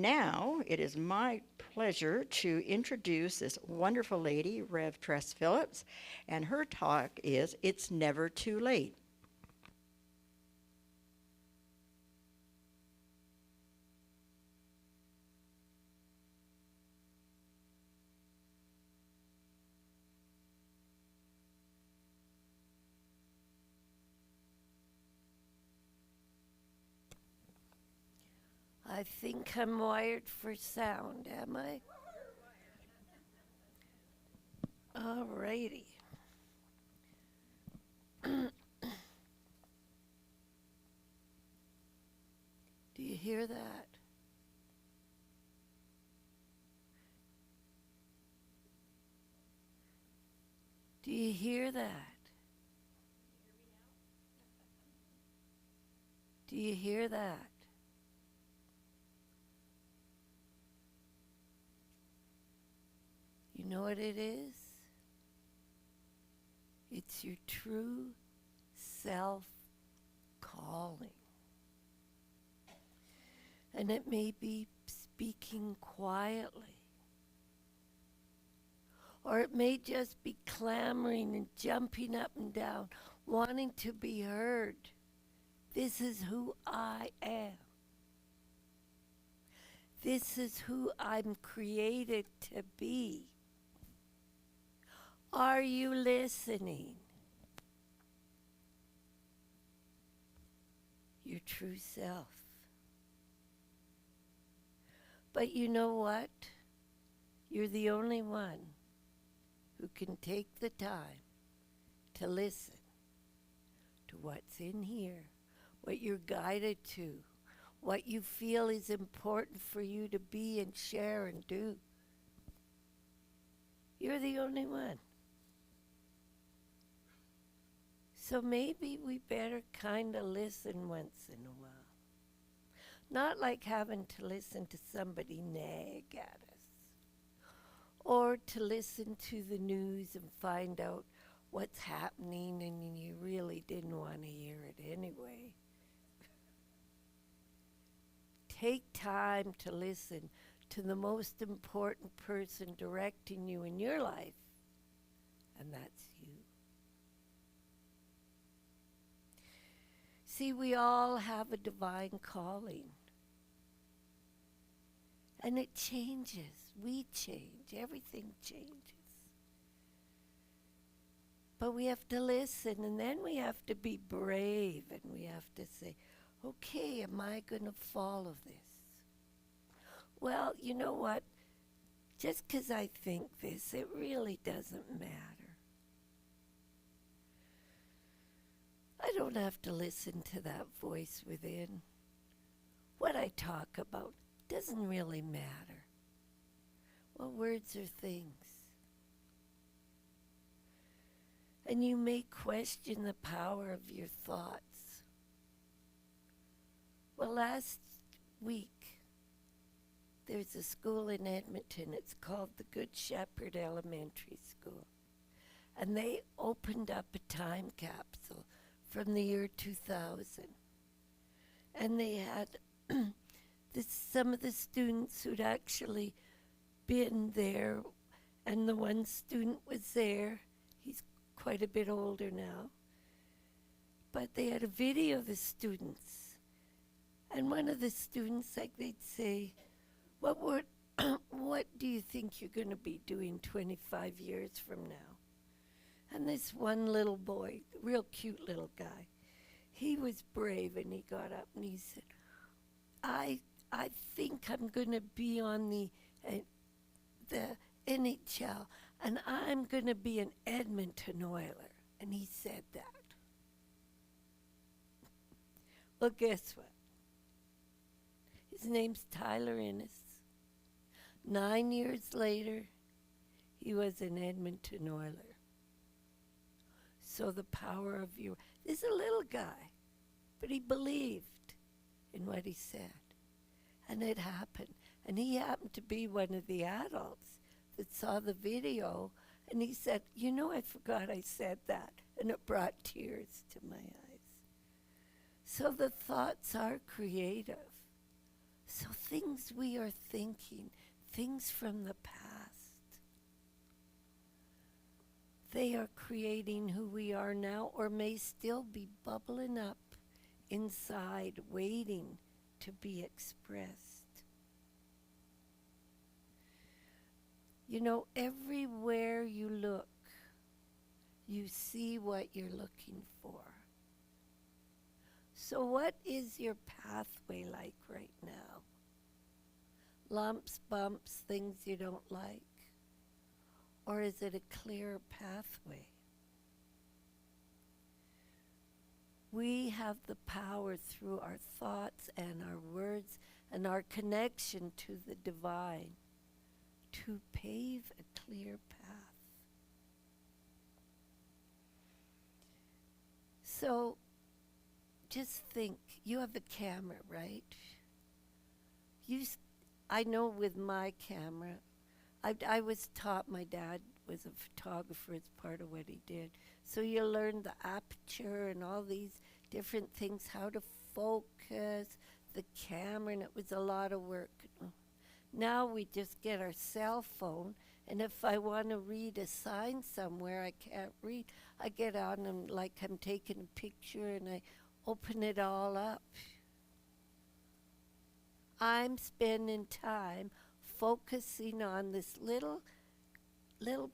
Now it is my pleasure to introduce this wonderful lady, Rev Tress Phillips, and her talk is It's Never Too Late. I think I'm wired for sound, am I? Alrighty. Do you hear that? Do you hear that? Do you hear that? You know what it is? It's your true self calling. And it may be speaking quietly, or it may just be clamoring and jumping up and down, wanting to be heard. This is who I am. This is who I'm created to be. Are you listening? Your true self. But you know what? You're the only one who can take the time to listen to what's in here, what you're guided to, what you feel is important for you to be and share and do. You're the only one. So maybe we better kind of listen once in a while. Not like having to listen to somebody nag at us, or to listen to the news and find out what's happening and you really didn't want to hear it anyway. Take time to listen to the most important person directing you in your life, and that's you. See, we all have a divine calling. And it changes. We change. Everything changes. But we have to listen, and then we have to be brave, and we have to say, okay, am I going to follow this? Well, you know what? Just because I think this, it really doesn't matter. I don't have to listen to that voice within. What I talk about doesn't really matter. Well, words are things. And you may question the power of your thoughts. Well, last week, there's a school in Edmonton. It's called the Good Shepherd Elementary School. And they opened up a time capsule from the year 2000. And they had some of the students who'd actually been there, and the one student was there. He's quite a bit older now. But they had a video of the students. And one of the students, like they'd say, what do you think you're going to be doing 25 years from now? And this one little boy, real cute little guy, he was brave, and he got up and he said, I think I'm going to be on the NHL, and I'm going to be an Edmonton Oiler. And he said that. Well, guess what? His name's Tyler Innes. 9 years later, he was an Edmonton Oiler. So the power of this is a little guy, but he believed in what he said. And it happened. And he happened to be one of the adults that saw the video, and he said, you know, I forgot I said that. And it brought tears to my eyes. So the thoughts are creative. So things we are thinking, things from the past, they are creating who we are now, or may still be bubbling up inside, waiting to be expressed. You know, everywhere you look, you see what you're looking for. So what is your pathway like right now? Lumps, bumps, things you don't like? Or is it a clear pathway? We have the power through our thoughts and our words and our connection to the divine to pave a clear path. So just think, you have a camera, right? I know with my camera, I was taught, my dad was a photographer, it's part of what he did. So you learn the aperture and all these different things, how to focus the camera, and it was a lot of work. Now we just get our cell phone, and if I want to read a sign somewhere I can't read, I get on and like I'm taking a picture and I open it all up. I'm spending time focusing on this little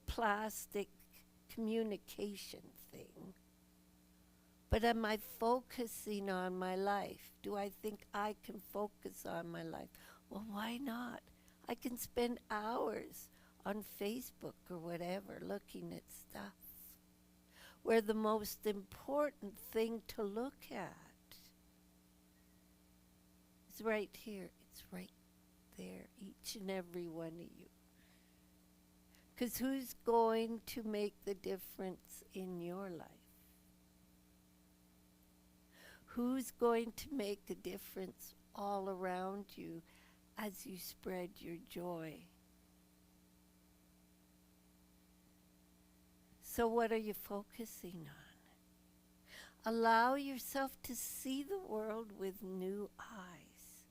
plastic communication thing. But am I focusing on my life? Do I think I can focus on my life? Well, why not? I can spend hours on Facebook or whatever looking at stuff, where the most important thing to look at is right here. It's right there, each and every one of you. Because who's going to make the difference in your life? Who's going to make a difference all around you as you spread your joy? So what are you focusing on? Allow yourself to see the world with new eyes.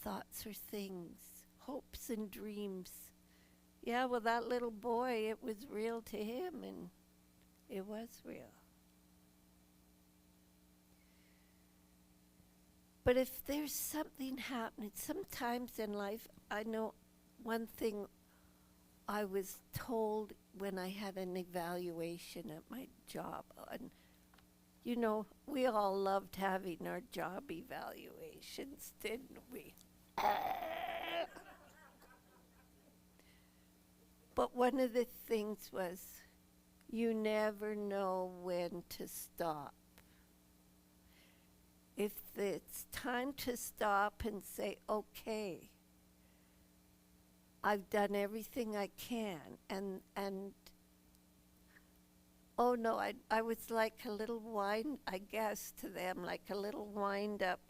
Thoughts are things, hopes and dreams. Yeah, well, that little boy, it was real to him, and it was real. But if there's something happening, sometimes in life, I know one thing I was told when I had an evaluation at my job, and you know, we all loved having our job evaluations, didn't we? But one of the things was, you never know when to stop. If it's time to stop and say, okay, I've done everything I can, and oh no, I was like a little I guess to them, like a little wind-up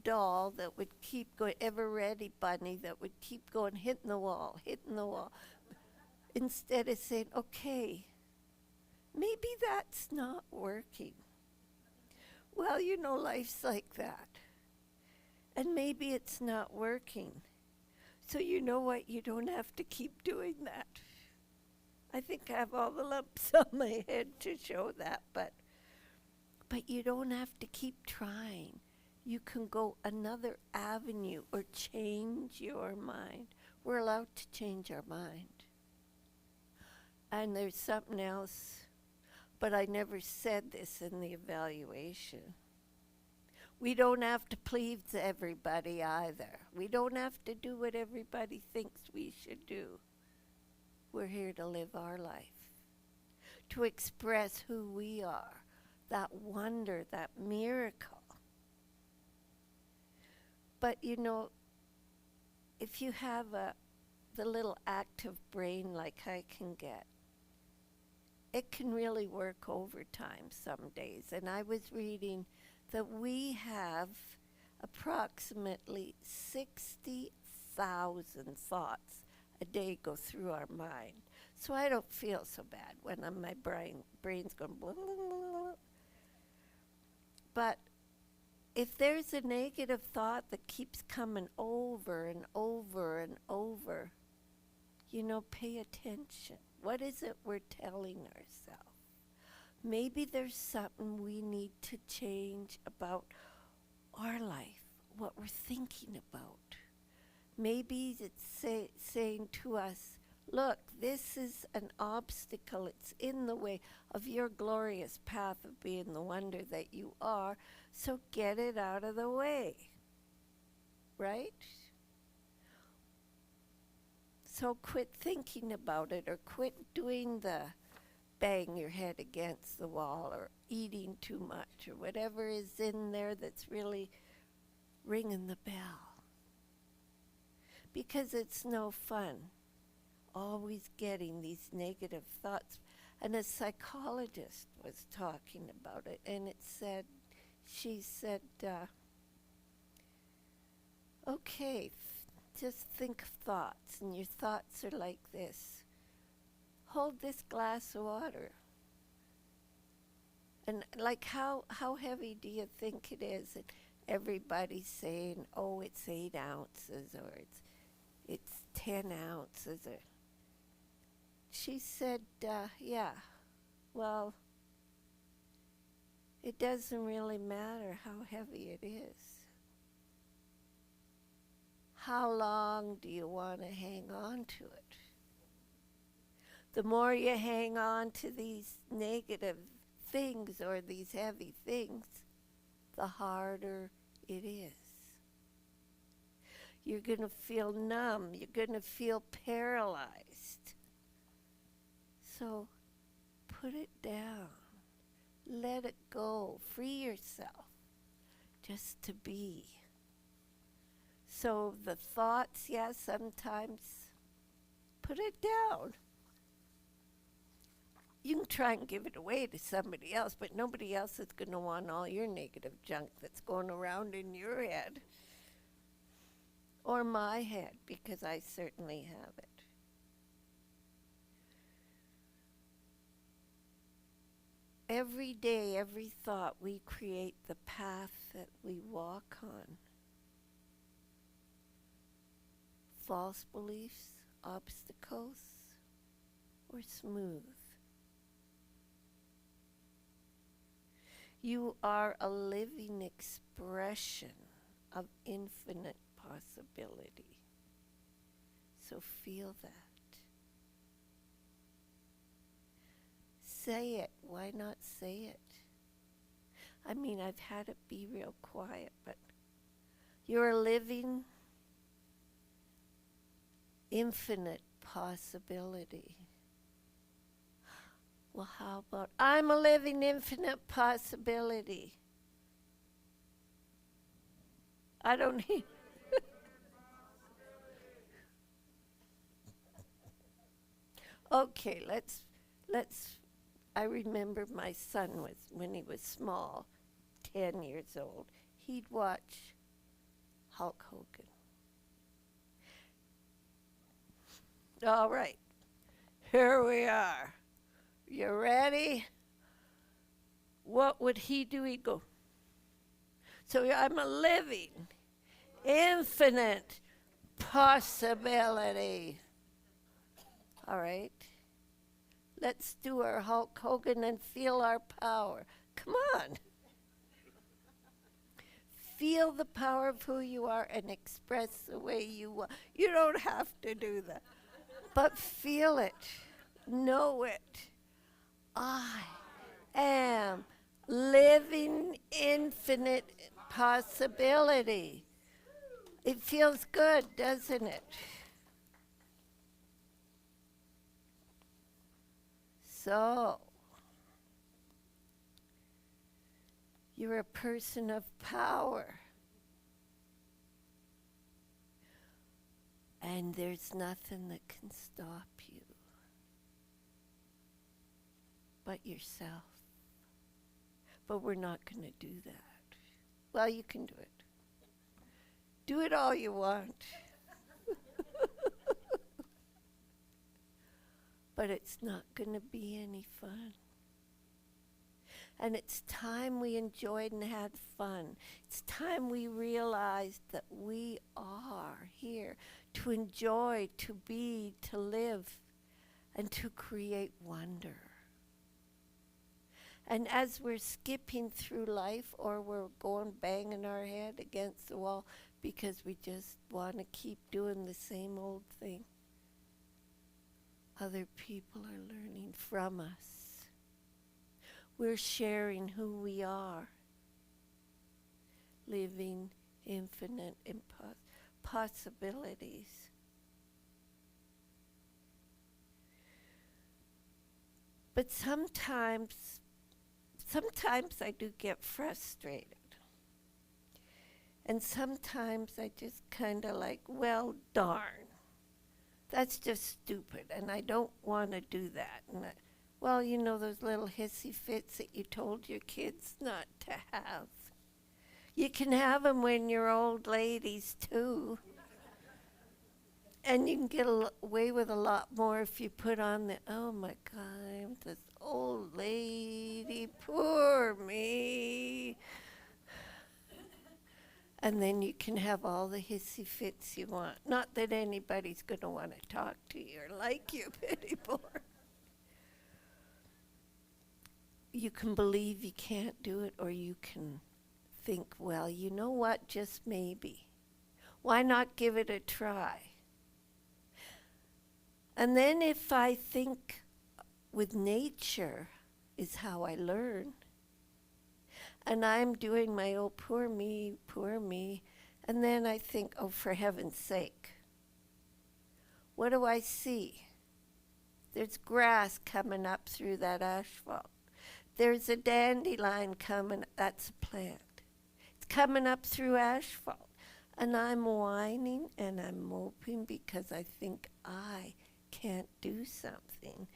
doll that would keep going, ever-ready bunny that would keep going, hitting the wall, instead of saying, okay, maybe that's not working. Well, you know, life's like that. And maybe it's not working. So you know what? You don't have to keep doing that. I think I have all the lumps on my head to show that, but you don't have to keep trying. You can go another avenue or change your mind. We're allowed to change our mind. And there's something else, but I never said this in the evaluation. We don't have to please everybody either. We don't have to do what everybody thinks we should do. We're here to live our life, to express who we are, that wonder, that miracle. But you know, if you have the little active brain like I can get, it can really work overtime some days. And I was reading that we have approximately 60,000 thoughts a day go through our mind. So I don't feel so bad when my brain's going blah, blah, blah, blah. But if there's a negative thought that keeps coming over and over and over, pay attention. What is it we're telling ourselves? Maybe there's something we need to change about our life, what we're thinking about. Maybe it's saying to us, look, this is an obstacle. It's in the way of your glorious path of being the wonder that you are, so get it out of the way. Right? So quit thinking about it, or quit doing the bang your head against the wall, or eating too much, or whatever is in there that's really ringing the bell. Because it's no fun always getting these negative thoughts. And a psychologist was talking about it, and she said, okay, just think of thoughts, and your thoughts are like this. Hold this glass of water. And like how heavy do you think it is? And everybody's saying, oh, it's 8 ounces, or it's 10 ounces. Or she said, yeah, well, it doesn't really matter how heavy it is. How long do you want to hang on to it? The more you hang on to these negative things or these heavy things, the harder it is. You're going to feel numb. You're going to feel paralyzed. So put it down. Let it go. Free yourself just to be. So the thoughts, yes, sometimes put it down. You can try and give it away to somebody else, but nobody else is going to want all your negative junk that's going around in your head. Or my head, because I certainly have it. Every day, every thought, we create the path that we walk on. False beliefs, obstacles, or smooth. You are a living expression of infinite possibility. So feel that. Say it. Why not say it? I mean, I've had it be real quiet, but you're a living infinite possibility. Well, how about, I'm a living infinite possibility. I don't need. Okay, let's. I remember my son when he was small, 10 years old. He'd watch Hulk Hogan. All right, here we are. You ready? What would he do? He'd go. So I'm a living, infinite possibility. All right. Let's do our Hulk Hogan and feel our power. Come on. Feel the power of who you are and express the way you want. You don't have to do that. But feel it. Know it. I am living infinite possibility. It feels good, doesn't it? So, you're a person of power. And there's nothing that can stop you but yourself. But we're not going to do that. Well, you can do it. Do it all you want. But it's not going to be any fun. And it's time we enjoyed and had fun. It's time we realized that we are here to enjoy, to be, to live, and to create wonder. And as we're skipping through life or we're going banging our head against the wall because we just want to keep doing the same old thing, other people are learning from us. We're sharing who we are, living infinite possibilities. But sometimes I do get frustrated. And sometimes I just kind of like, well, darn. That's just stupid, and I don't want to do that. Well, you know those little hissy fits that you told your kids not to have. You can have them when you're old ladies, too. And you can get away with a lot more if you put on the, oh my God, I'm this old lady, poor me. And then you can have all the hissy fits you want. Not that anybody's going to want to talk to you or like you anymore. You can believe you can't do it, or you can think, well, you know what, just maybe. Why not give it a try? And then if I think with nature is how I learn, and I'm doing my, oh, poor me, and then I think, oh, for heaven's sake, what do I see? There's grass coming up through that asphalt. There's a dandelion coming, that's a plant. It's coming up through asphalt. And I'm whining and I'm moping because I think I can't do something.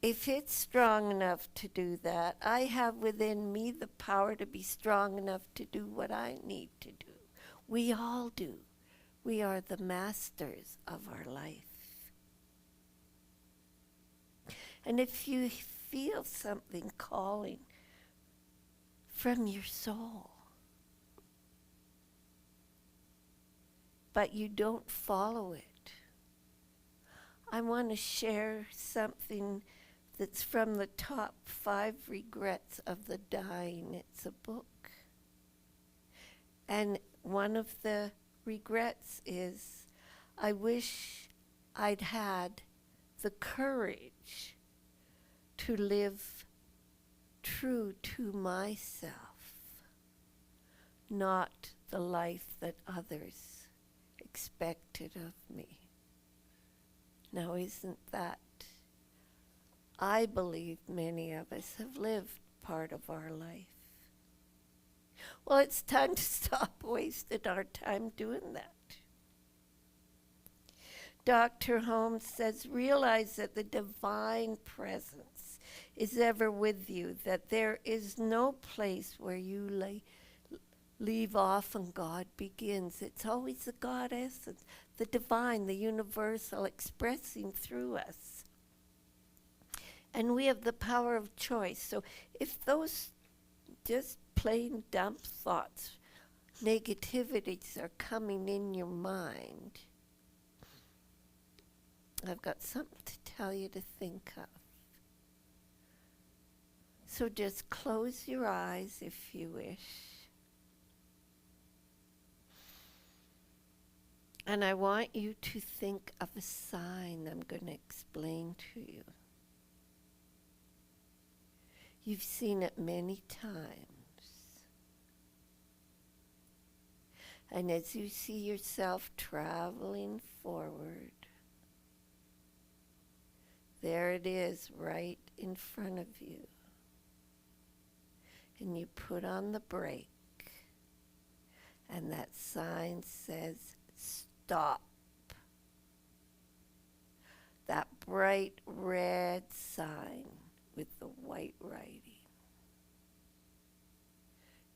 If it's strong enough to do that, I have within me the power to be strong enough to do what I need to do. We all do. We are the masters of our life. And if you feel something calling from your soul, but you don't follow it, I want to share something that's from the top 5 regrets of the dying. It's a book. And one of the regrets is I wish I'd had the courage to live true to myself, not the life that others expected of me. Now, isn't that, I believe many of us have lived part of our life. Well, it's time to stop wasting our time doing that. Dr. Holmes says, realize that the divine presence is ever with you, that there is no place where you leave off and God begins. It's always the God essence, the divine, the universal expressing through us. And we have the power of choice. So if those just plain dumb thoughts, negativities are coming in your mind, I've got something to tell you to think of. So just close your eyes if you wish. And I want you to think of a sign I'm going to explain to you. You've seen it many times. And as you see yourself traveling forward, there it is right in front of you. And you put on the brake, and that sign says, stop. That bright red sign with the white writing.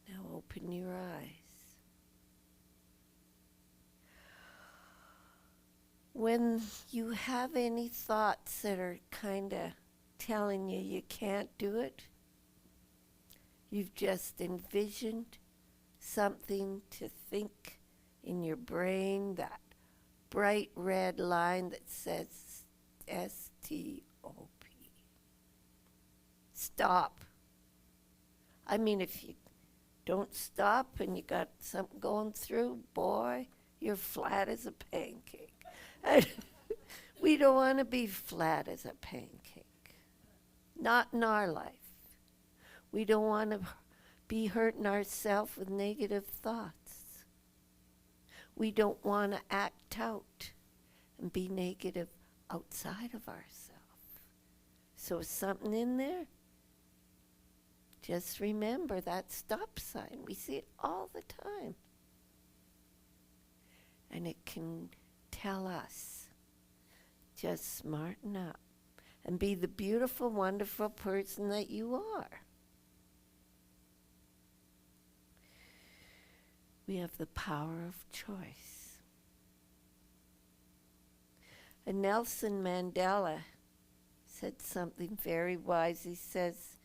Now open your eyes. When you have any thoughts that are kind of telling you you can't do it, You've just envisioned something to think in your brain, that bright red line that says STOP. Stop. I mean, if you don't stop and you got something going through, boy, you're flat as a pancake. And we don't want to be flat as a pancake. Not in our life. We don't want to be hurting ourselves with negative thoughts. We don't want to act out and be negative outside of ourselves. So something in there, just remember that stop sign. We see it all the time. And it can tell us, just smarten up and be the beautiful, wonderful person that you are. We have the power of choice. And Nelson Mandela said something very wise. He says,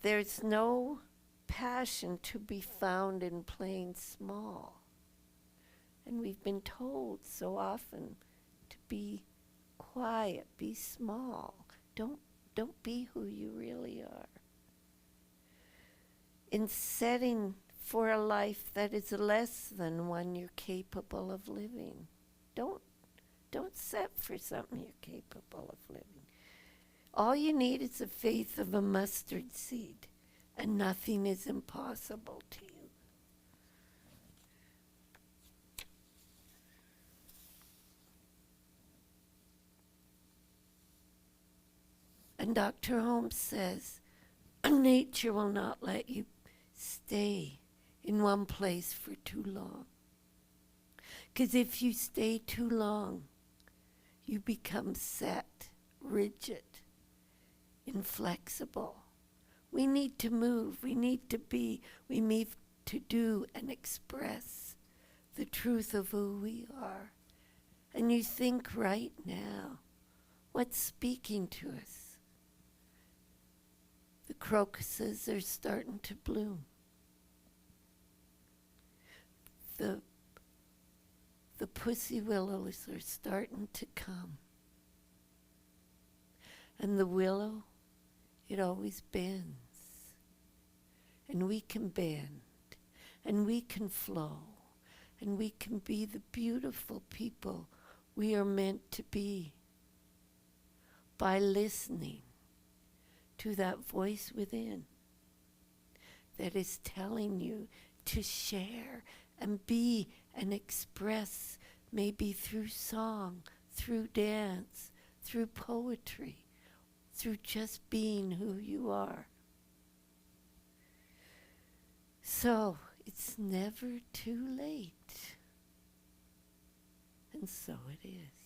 there's no passion to be found in playing small. And we've been told so often to be quiet, be small. Don't be who you really are. In setting for a life that is less than one you're capable of living. Don't set for something you're capable of living. All you need is the faith of a mustard seed, and nothing is impossible to you. And Dr. Holmes says, nature will not let you stay in one place for too long. Because if you stay too long, you become set, rigid, inflexible. We need to move, we need to be, we need to do and express the truth of who we are. And you think right now, what's speaking to us? The crocuses are starting to bloom. The pussy willows are starting to come. And the willow, it always bends. And we can bend. And we can flow. And we can be the beautiful people we are meant to be by listening to that voice within that is telling you to share and be and express, maybe through song, through dance, through poetry, through just being who you are. So it's never too late. And so it is.